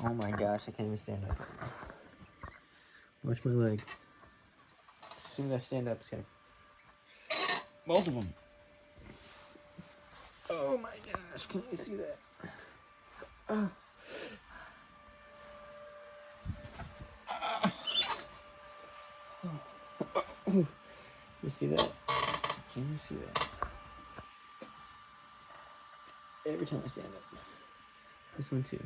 Oh my gosh, I can't even stand up right now. Watch my leg. As soon as I stand up, it's gonna... Both of them. Oh my gosh, can you see that? You see that? Can you see that? Every time I stand up. This one too.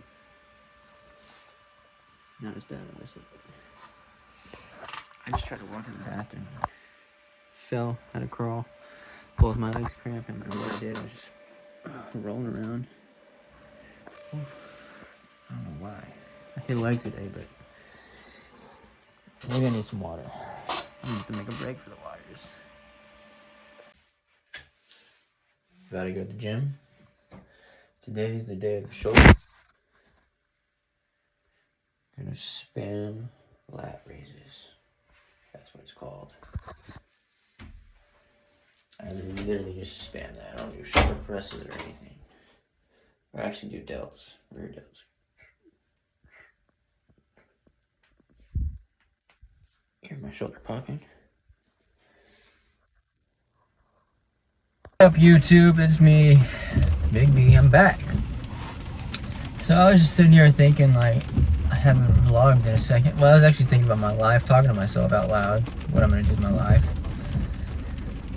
Not as bad on this one. I just tried to walk in the bathroom. Fell, had to crawl. Both my legs cramped, and what I did was just rolling around. I don't know why. I hit legs today, but maybe I need some water. I need to make a break for the waters. Gotta go to the gym. Today is the day of the shoulder. Gonna spam lat raises. That's what it's called. I literally just spam that. I don't do shoulder presses or anything. Or actually do delts, rear delts. Hear my shoulder popping. What's up, YouTube? It's me, Big B. I'm back. So I was just sitting here thinking, like, I haven't vlogged in a second. Well, I was actually thinking about my life, talking to myself out loud, what I'm gonna do with my life.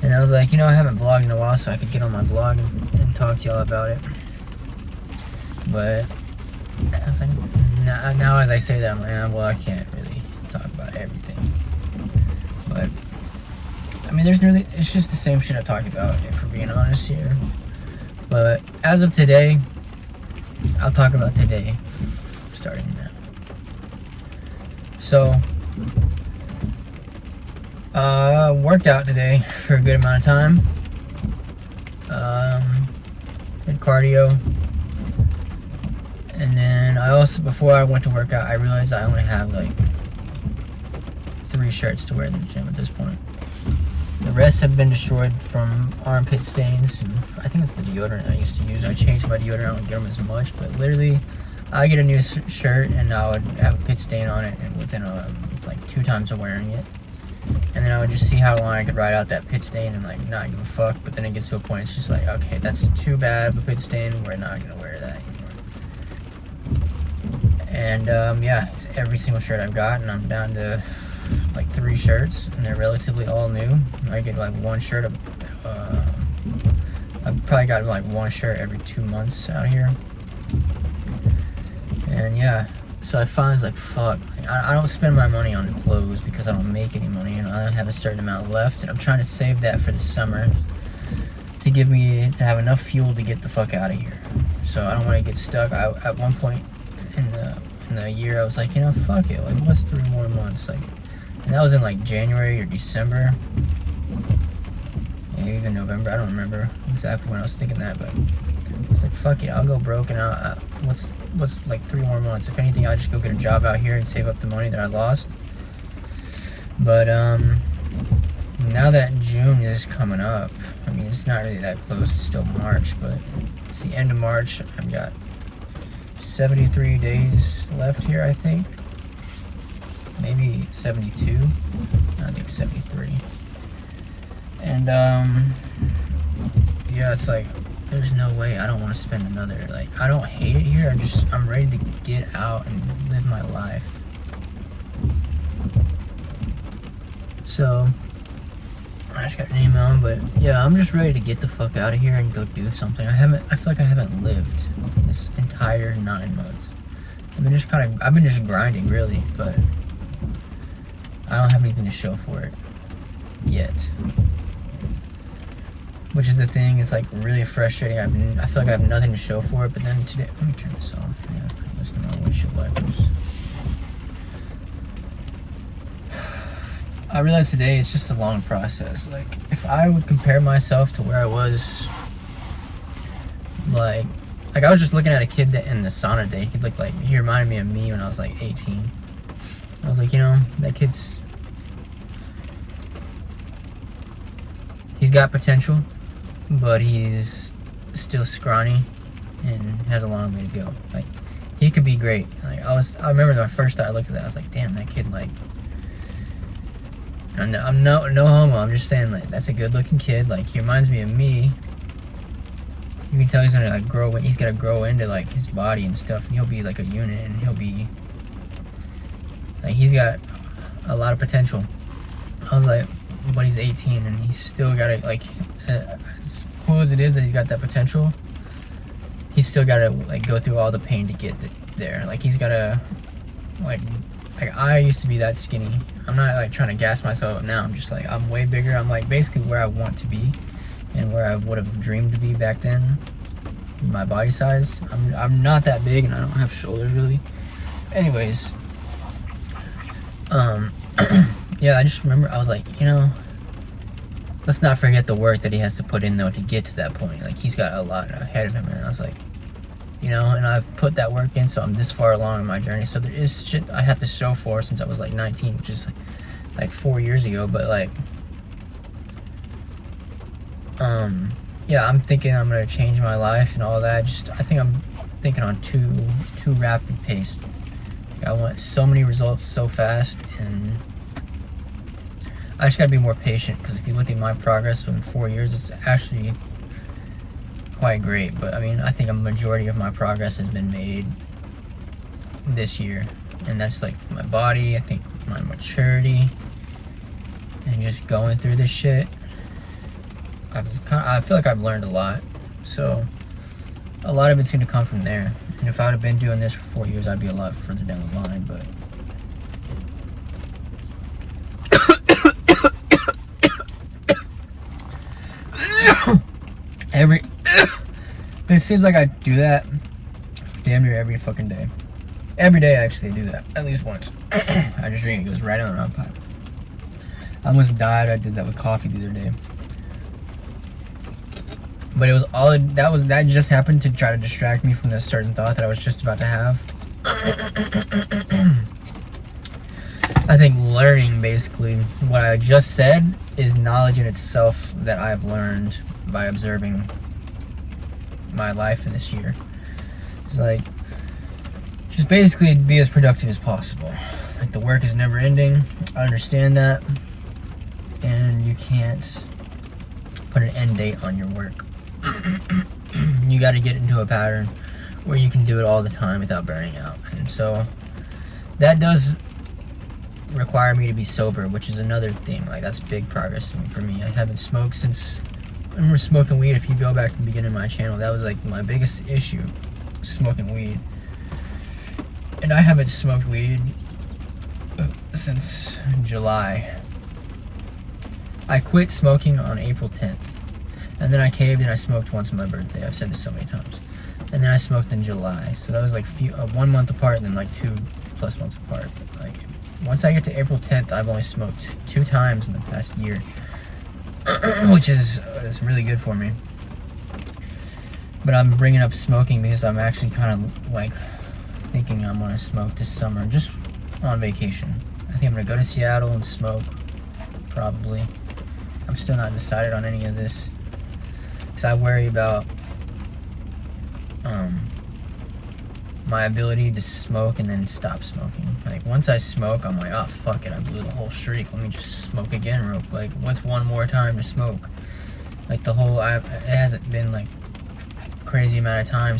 And I was like, you know, I haven't vlogged in a while, so I could get on my vlog and talk to y'all about it. But I was like, now as I say that, I'm like, well, I can't really talk about everything. But I mean, it's just the same shit I talked about, if we're being honest here. But as of today, I'll talk about today, starting now. So, worked out today for a good amount of time. Did cardio. And then I also, before I went to work out, I realized I only have like 3 shirts to wear in the gym at this point. The rest have been destroyed from armpit stains, and I think it's the deodorant I used to use. I changed my deodorant, I don't get them as much, but literally, I get a new shirt and I would have a pit stain on it, and within like 2 times of wearing it. And then I would just see how long I could ride out that pit stain and like not give a fuck, but then it gets to a point, it's just like, okay, that's too bad of a pit stain, we're not gonna wear that anymore. And yeah, it's every single shirt I've got, and I'm down to like 3 shirts, and they're relatively all new. I get like 1 shirt I've probably got like 1 shirt every 2 months out here. And yeah, so I finally was like, fuck, I don't spend my money on clothes because I don't make any money, and I have a certain amount left, and I'm trying to save that for the summer to have enough fuel to get the fuck out of here. So I don't want to get stuck. At one point in the year, I was like, you know, fuck it, like, what's 3 more months? Like, and that was in like January or December, maybe even November. I don't remember exactly when I was thinking that, but it's like, fuck it, I'll go broke, and what's like 3 more months? If anything, I'll just go get a job out here and save up the money that I lost. But now that June is coming up, I mean, it's not really that close, it's still March, but it's the end of March. I've got 73 days left here, I think. Maybe 72. I think 73. And yeah, it's like, there's no way I don't want to spend another, like, I don't hate it here, I'm ready to get out and live my life. So I just got an email, but yeah, I'm just ready to get the fuck out of here and go do something. I feel like I haven't lived this entire 9 months. I've been just grinding, really, but I don't have anything to show for it yet. Which is the thing, it's like really frustrating. I feel like I have nothing to show for it, but then today, let me turn this off. Yeah, listen to my windshield wipers. I realized today it's just a long process. Like, if I would compare myself to where I was, like I was just looking at a kid that in the sauna day. He reminded me of me when I was like 18. I was like, you know, that kid's, he's got potential, but he's still scrawny and has a long way to go. Like, he could be great. Like I remember my first time I looked at that, I was like, damn, that kid, like, I'm no homo, I'm just saying, like, that's a good looking kid. Like, he reminds me of me. You can tell he's gonna like he's gonna grow into like his body and stuff, and he'll be like a unit, and he'll be like, he's got a lot of potential. I was like, but he's 18 and he's still got it, like, as cool as it is that he's got that potential, he's still got to like go through all the pain to get there. Like, he's got to like I used to be that skinny. I'm not like trying to gas myself up now. I'm just like, I'm way bigger. I'm like basically where I want to be and where I would have dreamed to be back then. My body size. I'm not that big and I don't have shoulders really. Anyways, yeah, I just remember I was like, you know, let's not forget the work that he has to put in though to get to that point. Like, he's got a lot ahead of him, and I was like, you know, and I've put that work in, so I'm this far along in my journey. So there is shit I have to show for since I was like 19, which is like 4 years ago. But like, yeah, I'm thinking I'm gonna change my life and all that. I think I'm thinking on too rapid pace. Like, I want so many results so fast, and I just gotta be more patient, because if you look at my progress in 4 years, it's actually quite great. But I mean, I think a majority of my progress has been made this year, and that's like my body, I think my maturity, and just going through this shit. I feel like I've learned a lot, so a lot of it's gonna come from there. And if I would have been doing this for 4 years, I'd be a lot further down the line. But it seems like I do that damn near every fucking day. Every day I actually do that, at least once. I just drink, it goes right on the pipe. I almost died. I did that with coffee the other day. But it was all that just happened to try to distract me from this certain thought that I was just about to have. I think learning, basically, what I just said is knowledge in itself that I've learned by observing my life in this year. It's like, just basically be as productive as possible. Like, the work is never ending. I understand that. And you can't put an end date on your work. You got to get into a pattern where you can do it all the time without burning out. And so that does require me to be sober, which is another thing. Like, that's big progress for me. I haven't smoked since I remember smoking weed. If you go back to the beginning of my channel, that was like my biggest issue, smoking weed. And I haven't smoked weed since July. I quit smoking on April 10th. And then I caved and I smoked once on my birthday. I've said this so many times. And then I smoked in July. So that was like 1 month apart, and then like 2+ months apart. But like, once I get to April 10th, I've only smoked 2 times in the past year. Which is really good for me. But I'm bringing up smoking because I'm actually kind of like thinking I'm going to smoke this summer, just on vacation. I think I'm going to go to Seattle and smoke, probably. I'm still not decided on any of this. I worry about my ability to smoke and then stop smoking. Like, once I smoke, I'm like, oh fuck it, I blew the whole streak, let me just smoke again real quick. What's one more time to smoke? Like, it hasn't been like crazy amount of time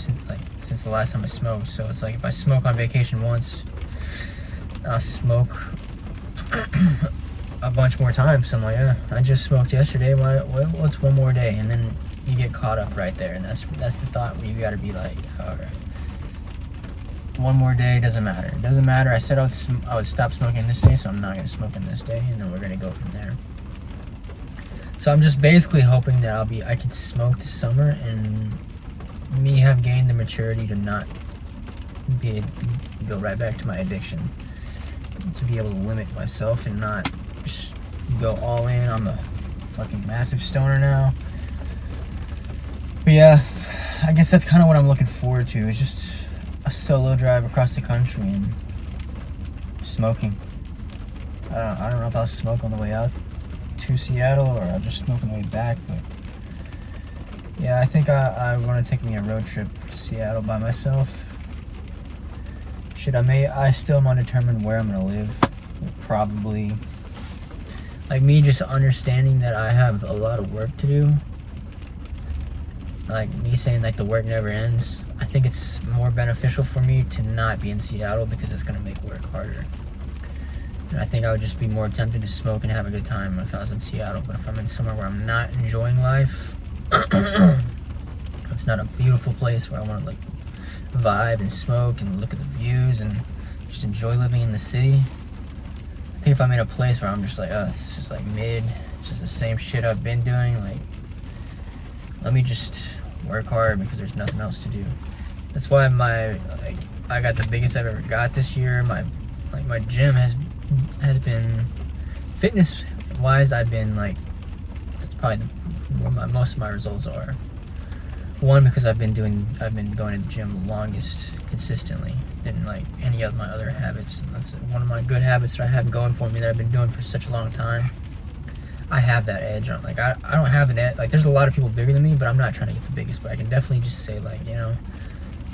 since the last time I smoked. So it's like, if I smoke on vacation once, I'll smoke a bunch more times. So I'm like, yeah, I just smoked yesterday, what's one more day? And then you get caught up right there, and that's the thought where you got to be like, okay, one more day, doesn't matter. It doesn't matter. I said I would stop smoking this day, so I'm not gonna smoke in this day, and then we're gonna go from there. So I'm just basically hoping that I can smoke this summer, and me have gained the maturity to not go right back to my addiction, to be able to limit myself and not just go all in. I'm a fucking massive stoner now. But yeah, I guess that's kind of what I'm looking forward to, is just a solo drive across the country and smoking. I don't know if I'll smoke on the way out to Seattle or I'll just smoke on the way back, but yeah, I think I want to take me a road trip to Seattle by myself. Shit, I still am undetermined where I'm gonna live. Probably, like, me just understanding that I have a lot of work to do. Like, me saying, like, the work never ends. I think it's more beneficial for me to not be in Seattle because it's gonna make work harder. And I think I would just be more tempted to smoke and have a good time if I was in Seattle. But if I'm in somewhere where I'm not enjoying life, it's not a beautiful place where I want to, like, vibe and smoke and look at the views and just enjoy living in the city. I think if I'm in a place where I'm just like, oh, it's just like mid, it's just the same shit I've been doing, like, let me just work hard because there's nothing else to do. That's why I got the biggest I've ever got this year. My gym has been, fitness wise, I've been, like, it's probably where most of my results are. One, because I've been going to the gym the longest consistently than, like, any of my other habits. That's one of my good habits that I have going for me that I've been doing for such a long time. I have that edge on, like, I don't have an edge. Like, there's a lot of people bigger than me, but I'm not trying to get the biggest. But I can definitely just say, like, you know,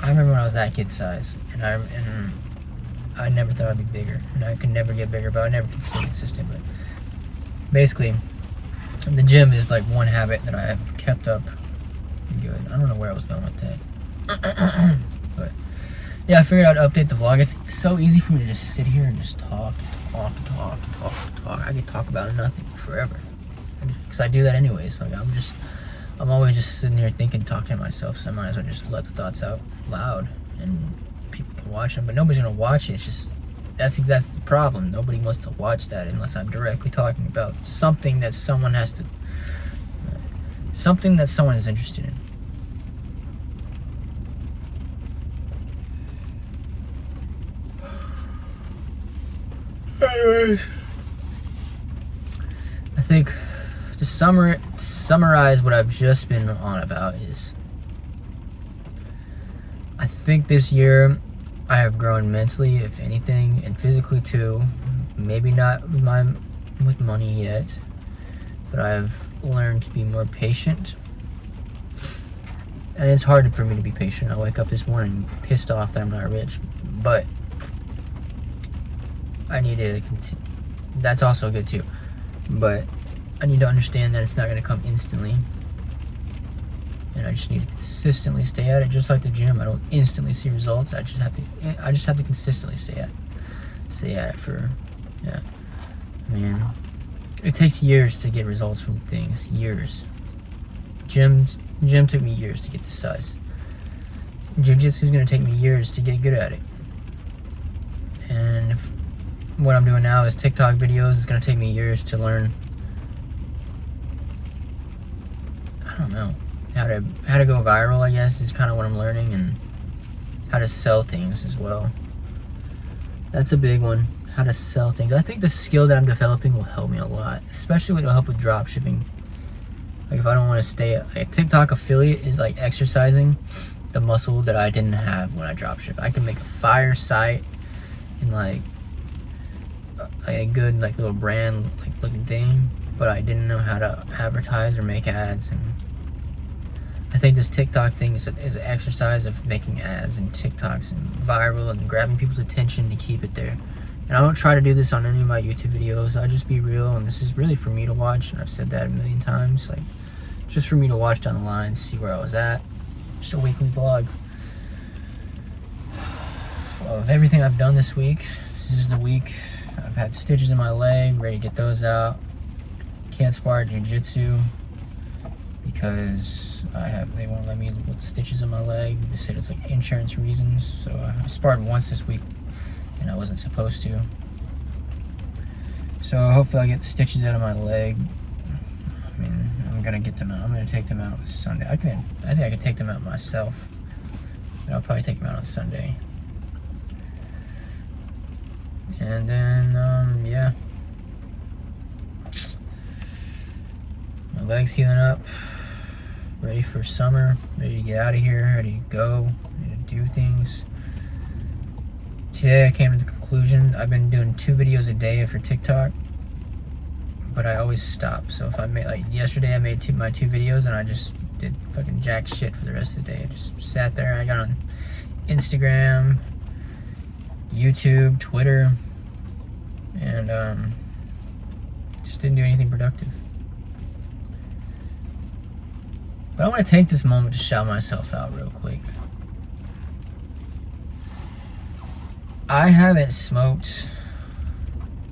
I remember when I was that kid size, and I never thought I'd be bigger, and I could never get bigger, but I never could stay consistent. But basically, the gym is, like, one habit that I have kept up good. I don't know where I was going with that. But yeah, I figured I'd update the vlog. It's so easy for me to just sit here and just talk. I could talk about nothing forever. Because I do that anyways. Like, I'm always just sitting here thinking, talking to myself, so I might as well just let the thoughts out loud and people can watch them. But nobody's gonna watch it. It's just, that's the problem. Nobody wants to watch that unless I'm directly talking about something that someone has to, something that someone is interested in. Anyways, I think to summarize what I've just been on about is, I think this year I have grown mentally, if anything, and physically too. Maybe not with money yet, but I've learned to be more patient. And it's hard for me to be patient. I wake up this morning pissed off that I'm not rich, but I need to continue. That's also good too, but I need to understand that it's not going to come instantly, and I just need to consistently stay at it. Just like the gym, I don't instantly see results. I just have to consistently stay at it for, yeah. Man, it takes years to get results from things. Years. Gym took me years to get this size. Jiu-jitsu is going to take me years to get good at it. And what I'm doing now is TikTok videos. It's going to take me years to learn, I don't know, how to go viral, I guess, is kind of what I'm learning, and how to sell things as well. That's a big one, how to sell things. I think the skill that I'm developing will help me a lot, especially it'll help with drop shipping. Like, if I don't want to stay, like, TikTok affiliate is like exercising the muscle that I didn't have when I drop ship. I can make a fire site and like a good, like, little brand, like, looking thing, but I didn't know how to advertise or make ads. And I think this TikTok thing is an exercise of making ads and TikToks and viral and grabbing people's attention to keep it there. And I don't try to do this on any of my YouTube videos. I just be real, and this is really for me to watch, and I've said that a million times, like, just for me to watch down the line, see where I was at. Just a weekly vlog of everything I've done this week. This is the week I've had stitches in my leg, ready to get those out. Can't spar jiu-jitsu because they won't let me with stitches in my leg. They said it's like insurance reasons. So I sparred once this week and I wasn't supposed to. So hopefully I get stitches out of my leg. I mean, I'm gonna get them out. I'm gonna take them out Sunday. I think I can take them out myself, but I'll probably take them out on Sunday. And then, yeah. My leg's healing up. Ready for summer. Ready to get out of here. Ready to go. Ready to do things. Today I came to the conclusion, I've been doing 2 videos a day for TikTok, but I always stop. So if I made, like yesterday I made my 2 videos and I just did fucking jack shit for the rest of the day. I just sat there, I got on Instagram, YouTube, Twitter, and just didn't do anything productive. But I want to take this moment to shout myself out real quick. I haven't smoked.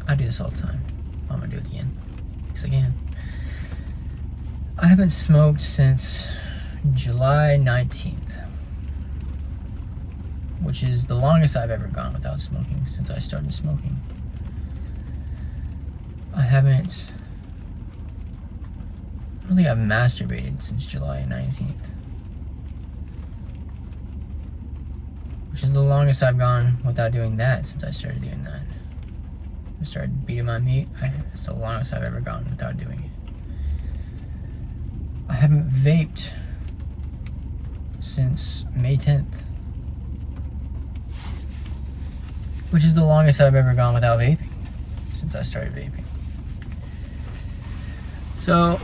I do this all the time. I'm gonna do it again because I can. I haven't smoked since July 19th, which is the longest I've ever gone without smoking since I started smoking. I don't think I've masturbated since July 19th, which is the longest I've gone without doing that since I started doing that. I started beating my meat. It's the longest I've ever gone without doing it. I haven't vaped since May 10th, which is the longest I've ever gone without vaping since I started vaping. So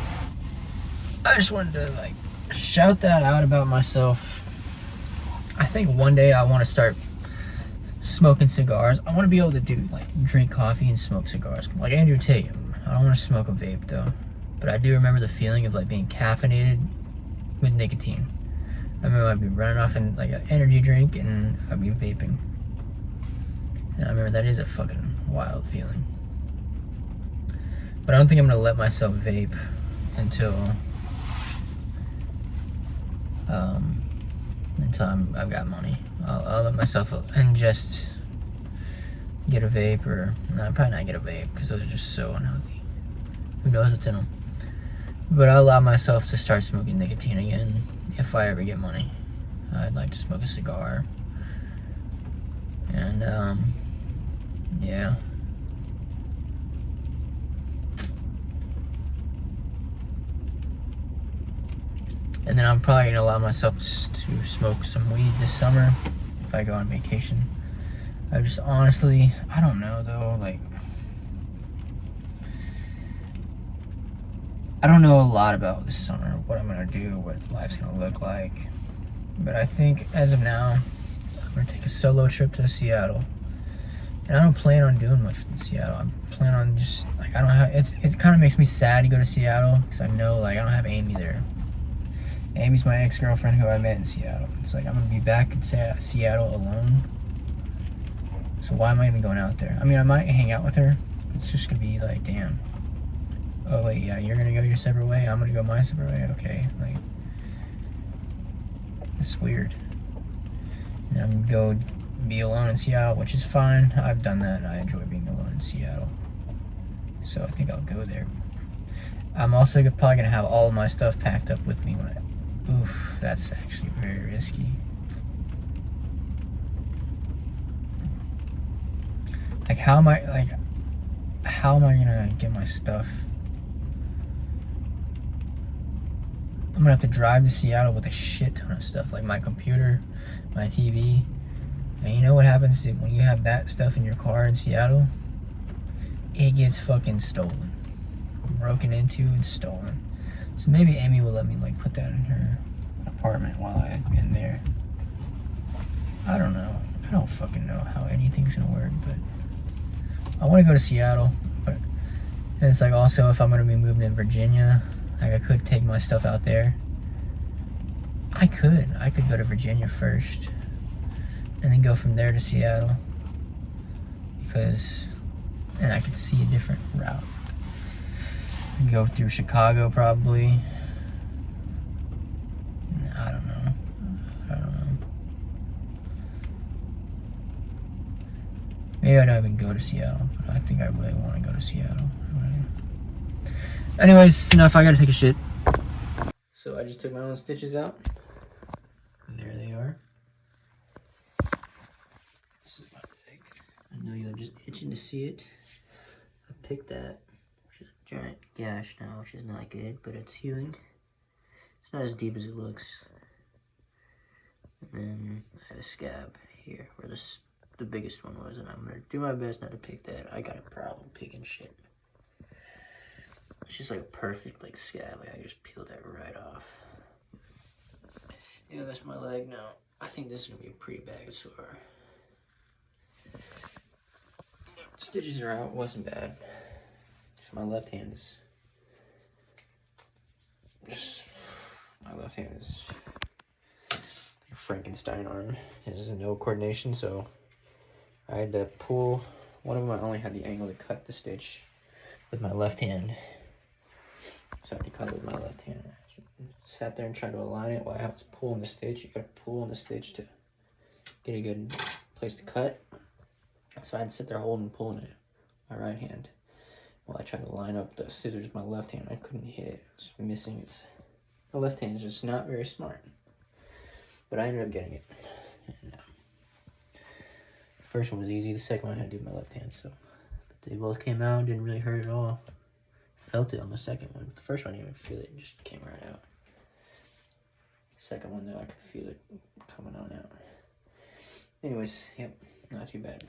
I just wanted to like shout that out about myself. I think one day I want to start smoking cigars. I want to be able to do like drink coffee and smoke cigars like Andrew Tate. I don't want to smoke a vape though, but I do remember the feeling of like being caffeinated with nicotine. I remember I'd be running off in like an energy drink and I'd be vaping, and I remember that is a fucking wild feeling. But I don't think I'm gonna let myself vape until I've got money. I'll let myself and just get a vape, or no, probably not get a vape because those are just so unhealthy. Who knows what's in them? But I'll allow myself to start smoking nicotine again if I ever get money. I'd like to smoke a cigar, and yeah. And then I'm probably gonna allow myself to smoke some weed this summer if I go on vacation. I just honestly, I don't know though, like, I don't know a lot about this summer, what I'm gonna do, what life's gonna look like. But I think as of now, I'm gonna take a solo trip to Seattle. And I don't plan on doing much in Seattle. I plan on just, like, I don't have, it kind of makes me sad to go to Seattle because I know, like, I don't have Amy there. Amy's my ex-girlfriend who I met in Seattle. It's like I'm gonna be back in Seattle alone. So why am I even going out there? I mean, I might hang out with her. It's just gonna be like, damn. Oh wait, yeah, you're gonna go your separate way. I'm gonna go my separate way. Okay, like, it's weird. And I'm gonna go be alone in Seattle, which is fine. I've done that. I enjoy being alone in Seattle. So I think I'll go there. I'm also probably gonna have all of my stuff packed up with me when I. Oof, that's actually very risky. Like, how am I gonna get my stuff? I'm gonna have to drive to Seattle with a shit ton of stuff, like my computer, my TV. And you know what happens when you have that stuff in your car in Seattle? It gets fucking stolen. Broken into and stolen. So maybe Amy will let me like put that in her apartment while I'm in there. I don't know. I don't fucking know how anything's gonna work, but I want to go to Seattle. But and it's like also if I'm gonna be moving in Virginia, like I could take my stuff out there. I could go to Virginia first and then go from there to Seattle, because and I could see a different route. Go through Chicago probably. I don't know. Maybe I don't even go to Seattle, but I think I really want to go to Seattle. Anyways, enough. I gotta take a shit. So I just took my own stitches out. And there they are. This is my leg. I know you're just itching to see it. I picked that. Giant gash now, which is not good, but it's healing. It's not as deep as it looks. And then I have a scab here where the biggest one was, and I'm gonna do my best not to pick that. I got a problem picking shit. It's just like a perfect like scab. Like I just peeled that right off. Yeah, that's my leg now. I think this is gonna be a pretty bad sore. Stitches are out, wasn't bad. Just my left hand is like a Frankenstein arm. There's no coordination, so I had to pull. One of them I only had the angle to cut the stitch with my left hand. So I had to cut it with my left hand. Sat there and tried to align it while I was pulling the stitch. You gotta pull on the stitch to get a good place to cut. So I'd sit there holding and pulling it with my right hand while I tried to line up the scissors with my left hand. I couldn't hit it. It was missing. My left hand is just not very smart. But I ended up getting it. And, the first one was easy. The second one I had to do with my left hand. So but they both came out. Didn't really hurt at all. Felt it on the second one. But the first one I didn't even feel it. It just came right out. The second one though, I could feel it coming on out. Anyways, yep, not too bad.